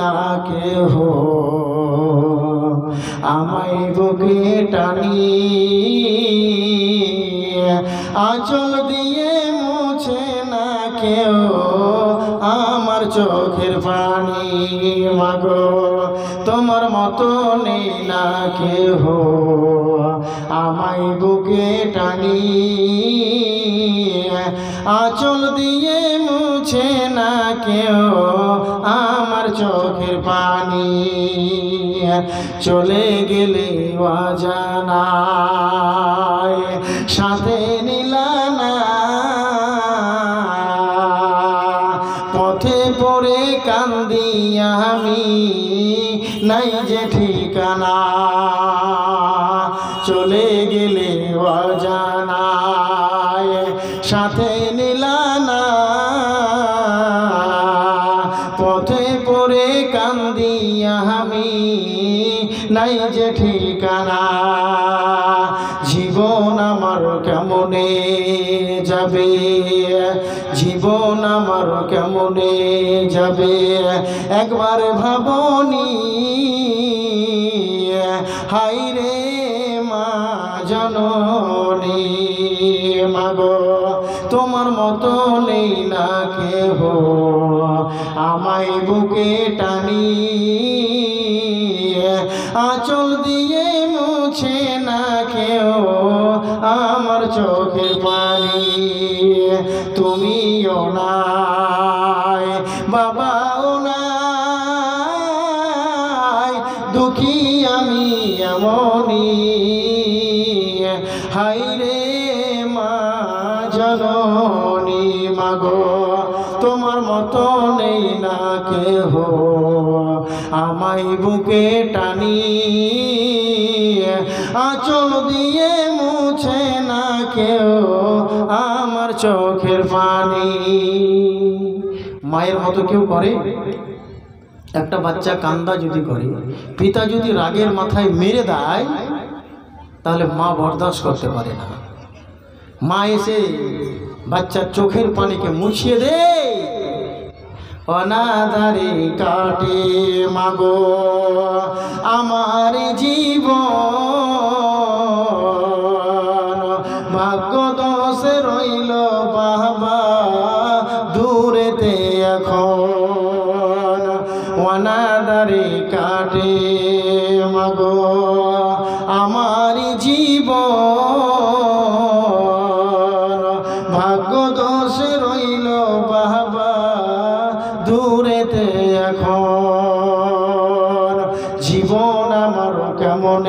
না কেহ, আমায় বুকে টানি আঁচল দিয়ে মুছে না কেউ আমার চোখের পানি। মাগো তোমার মতো নেই না কেহ, আমায় বুকে টানি আঁচল দিয়ে মুছে না কেউ আমার চোখের পানি। চলে গেলে অজানায় সাথে নিলা না, পথে পড়ে কান্দি আমি নাই যে ঠিকানা। চলে গেলে অজানায় সাথে নিলা না, পথে পড়ে কান্দি আমি নাই যে ঠিকানা। জীবন আমার কেমনে যাবে, জীবন আমার কেমনে যাবে একবার ভাবনি। হায়রে মা জননী, মাগো তোমার মতো নেই না কেহ, আমায় বুকে টানি আঁচল দিয়ে মুছে না কেউ আমার চোখের পানি। তুমিও নাই বাবাও নাই, দুঃখী আমি এমনই। হায়রে মা জননী, মাগো তোমার মতো নেই না কেহ, আমায় বুকে টানি আঁচল দিয়ে মুছে না কেউ আমার চোখের পানি। মায়ের মতো কেউ করে? একটা বাচ্চা কান্দা যদি করে, পিতা যদি রাগের মাথায় মেরে দেয়, তাহলে মা বরদাস্ত করতে পারে না। মা এসে বাচ্চার চোখের পানিকে মুছিয়ে দেয়, অনাদারে কাটে মাগো আমার জীবন, ভাগ্য দোষে রইল বাবা দূরেতে এখন। অনাদারে কাটে মাগো আমার জীবন, ভাগ্য দোষে রইল বাবা দূরেতে এখন। জীবন আমার কেমনে